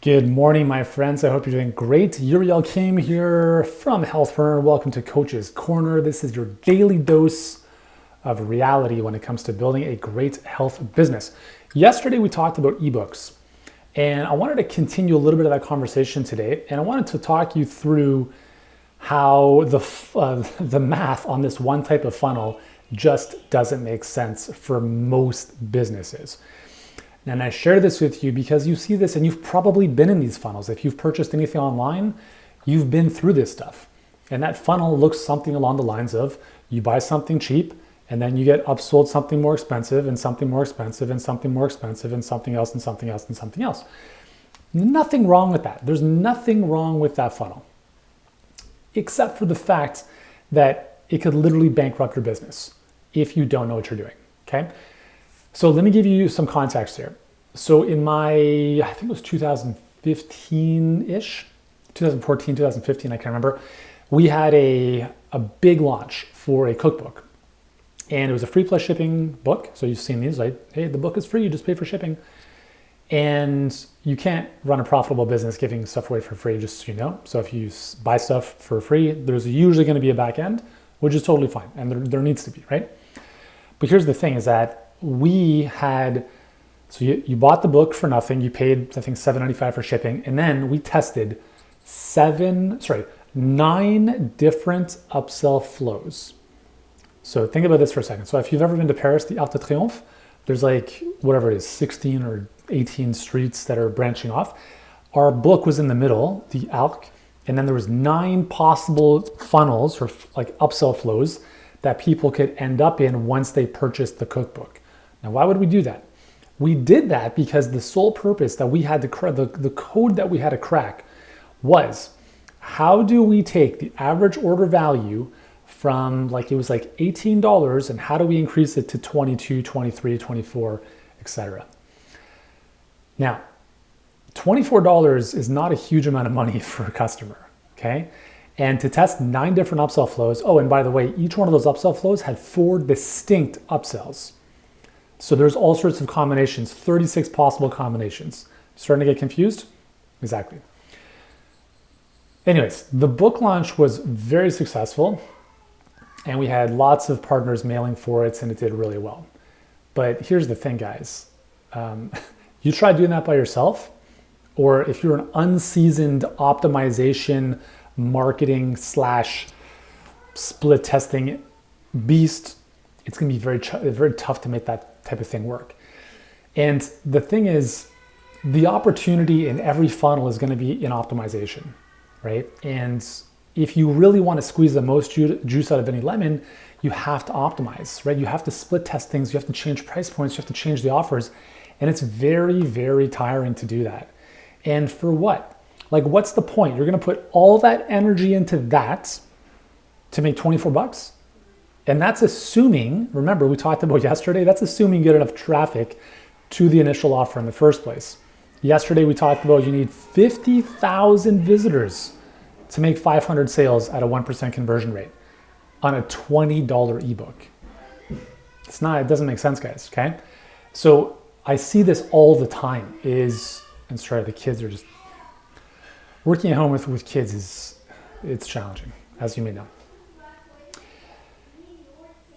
Good morning, my friends. I hope you're doing great. Yuri Elkaim here from Healthpreneur. Welcome to Coach's Corner. This is your daily dose of reality when it comes to building a great health business. Yesterday, we talked about ebooks, and I wanted to continue a little bit of that conversation today. And I wanted to talk you through how the math on this one type of funnel just doesn't make sense for most businesses. And I share this with you because you see this and you've probably been in these funnels. If you've purchased anything online, you've been through this stuff. And that funnel looks something along the lines of you buy something cheap and then you get upsold something more expensive and something more expensive and something more expensive and something else and something else and something else. Nothing wrong with that. There's nothing wrong with that funnel, except for the fact that it could literally bankrupt your business if you don't know what you're doing, okay? So let me give you some context here. So in I think it was 2015-ish, 2014, 2015, I can't remember. We had a big launch for a cookbook. And it was a free plus shipping book. So you've seen these, like, hey, the book is free, you just pay for shipping. And you can't run a profitable business giving stuff away for free, just so you know. So if you buy stuff for free, there's usually gonna be a back end, which is totally fine. And there needs to be, right? But here's the thing is that we had, so you bought the book for nothing, you paid, I think, $7.95 for shipping, and then we tested 9 different upsell flows. So think about this for a second. So if you've ever been to Paris, the Arc de Triomphe, there's like, whatever it is, 16 or 18 streets that are branching off. Our book was in the middle, the Arc, and then there was 9 possible funnels or like upsell flows that people could end up in once they purchased the cookbook. Now, why would we do that? We did that because the sole purpose that we had to the code that we had to crack was, how do we take the average order value from it was like $18 and how do we increase it to 22, 23, 24, etc. Now, $24 is not a huge amount of money for a customer, okay? And to test 9 different upsell flows, oh, and by the way, each one of those upsell flows had 4 distinct upsells. So there's all sorts of combinations, 36 possible combinations. Starting to get confused? Exactly. Anyways, the book launch was very successful and we had lots of partners mailing for it and it did really well. But here's the thing, guys. You try doing that by yourself, or if you're an unseasoned optimization, marketing / split testing beast, it's going to be very tough to make that type of thing work. And the thing is, the opportunity in every funnel is going to be in optimization, right? And if you really want to squeeze the most juice out of any lemon, you have to optimize, right? You have to split test things, you have to change price points, you have to change the offers, and it's very, very tiring to do that. And for what? Like, what's the point? You're going to put all that energy into that to make $24? And that's assuming, remember we talked about yesterday, that's assuming you get enough traffic to the initial offer in the first place. Yesterday we talked about you need 50,000 visitors to make 500 sales at a 1% conversion rate on a $20 ebook. It doesn't make sense, guys, okay? So I see this all the time and sorry, the kids are just, working at home with kids it's challenging, as you may know.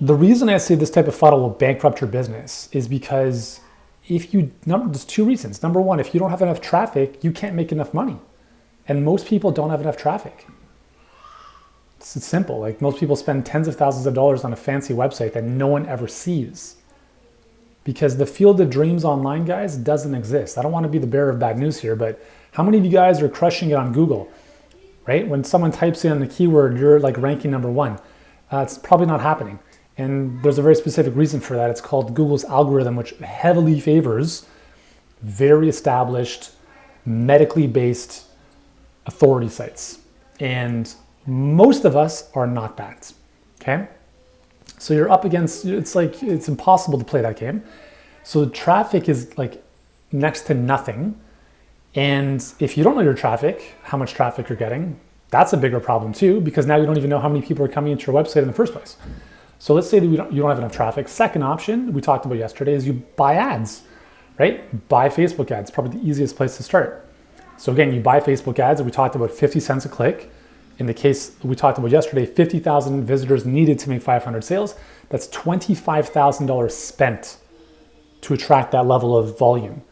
The reason I say this type of funnel will bankrupt your business is because there's 2 reasons. Number one, if you don't have enough traffic, you can't make enough money. And most people don't have enough traffic. It's simple. Like, most people spend tens of thousands of dollars on a fancy website that no one ever sees. Because the field of dreams online, guys, doesn't exist. I don't want to be the bearer of bad news here, but how many of you guys are crushing it on Google, right? When someone types in the keyword, you're like ranking number 1. It's probably not happening. And there's a very specific reason for that. It's called Google's algorithm, which heavily favors very established, medically based authority sites. And most of us are not that, okay? So you're up against, it's impossible to play that game. So traffic is like next to nothing. And if you don't know your traffic, how much traffic you're getting, that's a bigger problem too, because now you don't even know how many people are coming into your website in the first place. So let's say that you don't have enough traffic. Second option we talked about yesterday is you buy ads, right? Buy Facebook ads, probably the easiest place to start. So again, you buy Facebook ads, and we talked about 50 cents a click. In the case we talked about yesterday, 50,000 visitors needed to make 500 sales. That's $25,000 spent to attract that level of volume.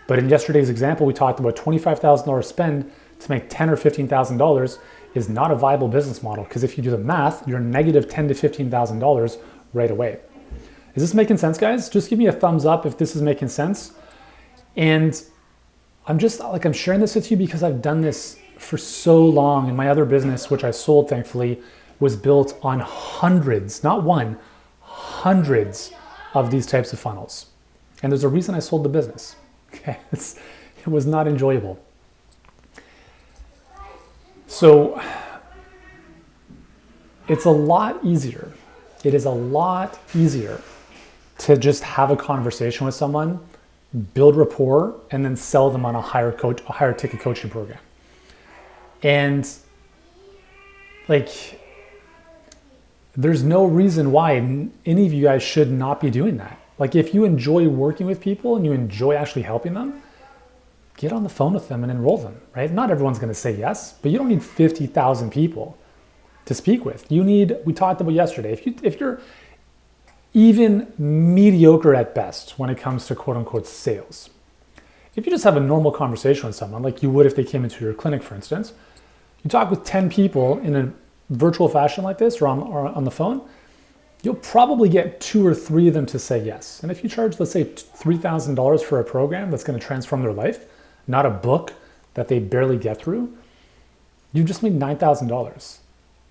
But in yesterday's example, we talked about $25,000 spend to make $10,000 or $15,000 is not a viable business model, because if you do the math, you're negative $10,000 to $15,000 right away. Is this making sense, guys? Just give me a thumbs up if this is making sense. And I'm sharing this with you because I've done this for so long, and my other business, which I sold thankfully, was built on hundreds, not one, hundreds of these types of funnels. And there's a reason I sold the business. Okay, it was not enjoyable. So it's a lot easier. It is a lot easier to just have a conversation with someone, build rapport, and then sell them on a higher ticket coaching program. And there's no reason why any of you guys should not be doing that. If you enjoy working with people and you enjoy actually helping them, get on the phone with them and enroll them, right? Not everyone's going to say yes, but you don't need 50,000 people to speak with. We talked about yesterday, if you're even mediocre at best when it comes to quote unquote sales, if you just have a normal conversation with someone like you would if they came into your clinic, for instance, you talk with 10 people in a virtual fashion like this or on the phone, you'll probably get 2 or 3 of them to say yes. And if you charge, let's say $3,000 for a program that's going to transform their life, not a book that they barely get through, you just made $9,000,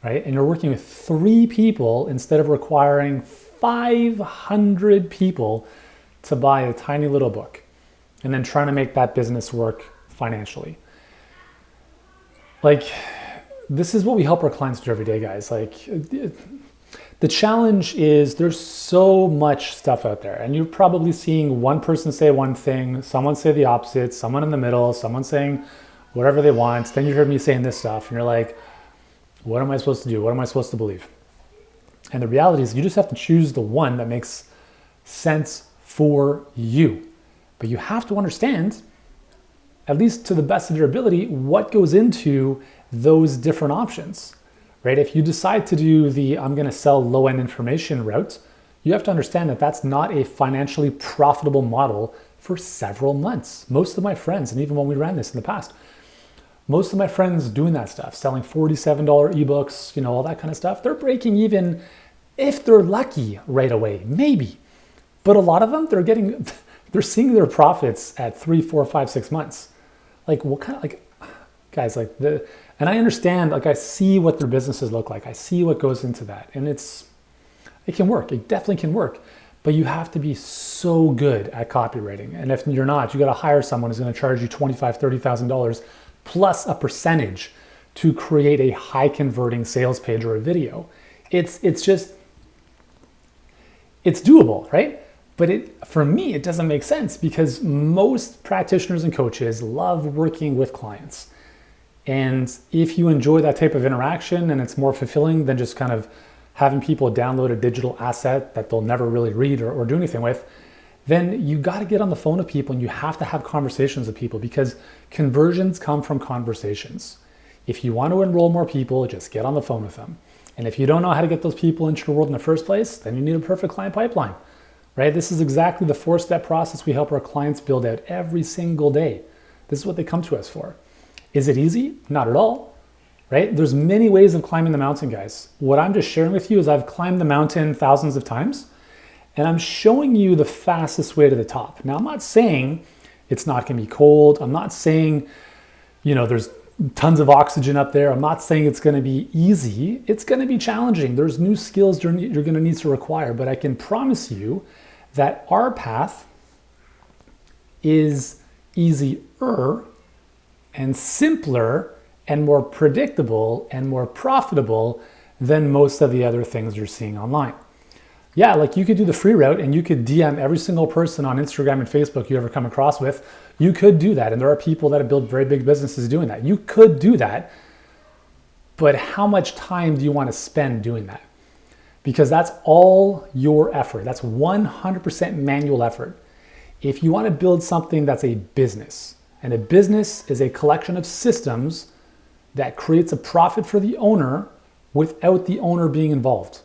right? And you're working with 3 people instead of requiring 500 people to buy a tiny little book and then trying to make that business work financially. This is what we help our clients do every day, guys. The challenge is there's so much stuff out there, and you're probably seeing one person say one thing, someone say the opposite, someone in the middle, someone saying whatever they want. Then you hear me saying this stuff, and you're like, what am I supposed to do? What am I supposed to believe? And the reality is you just have to choose the one that makes sense for you. But you have to understand, at least to the best of your ability, what goes into those different options. Right? If you decide to do I'm going to sell low-end information route, you have to understand that that's not a financially profitable model for several months. Most of my friends, and even when we ran this in the past, most of my friends doing that stuff, selling $47 ebooks, all that kind of stuff, they're breaking even if they're lucky right away, maybe. But a lot of them, they're seeing their profits at 3, 4, 5, 6 months. What kind of, guys, and I understand, I see what their businesses look like. I see what goes into that. And it can work. It definitely can work. But you have to be so good at copywriting. And if you're not, you got to hire someone who's going to charge you $25,000, $30,000 plus a percentage to create a high converting sales page or a video. It's doable, right? But for me, it doesn't make sense because most practitioners and coaches love working with clients. And if you enjoy that type of interaction and it's more fulfilling than just kind of having people download a digital asset that they'll never really read or do anything with, then you got to get on the phone with people and you have to have conversations with people because conversions come from conversations. If you want to enroll more people, just get on the phone with them. And if you don't know how to get those people into your world in the first place, then you need a perfect client pipeline, right? This is exactly the 4-step process we help our clients build out every single day. This is what they come to us for. Is it easy? Not at all, right? There's many ways of climbing the mountain, guys. What I'm just sharing with you is I've climbed the mountain thousands of times, and I'm showing you the fastest way to the top. Now, I'm not saying it's not going to be cold. I'm not saying, there's tons of oxygen up there. I'm not saying it's going to be easy. It's going to be challenging. There's new skills you're going to need to acquire, but I can promise you that our path is easier and simpler and more predictable and more profitable than most of the other things you're seeing online. Yeah, you could do the free route and you could DM every single person on Instagram and Facebook you ever come across with. You could do that. And there are people that have built very big businesses doing that. You could do that. But how much time do you want to spend doing that? Because that's all your effort. That's 100% manual effort. If you want to build something that's a business, And a business is a collection of systems that creates a profit for the owner without the owner being involved.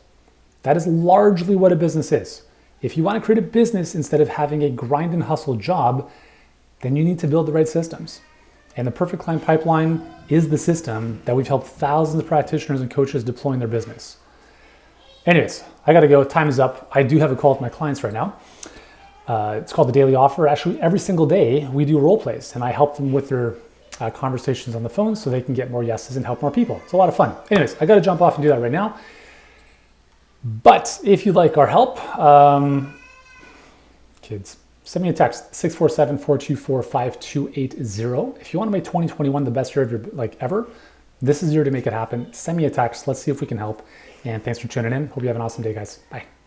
That is largely what a business is. If you want to create a business instead of having a grind and hustle job, then you need to build the right systems. And the Perfect Client Pipeline is the system that we've helped thousands of practitioners and coaches deploy in their business. Anyways, I got to go. Time is up. I do have a call with my clients right now. It's called the Daily Offer. Actually, every single day we do role plays, and I help them with their conversations on the phone so they can get more yeses and help more people. It's a lot of fun. Anyways, I got to jump off and do that right now. But if you'd like our help, kids, send me a text, 647-424-5280. If you want to make 2021 the best year of your ever, this is your year to make it happen. Send me a text. Let's see if we can help. And thanks for tuning in. Hope you have an awesome day, guys. Bye.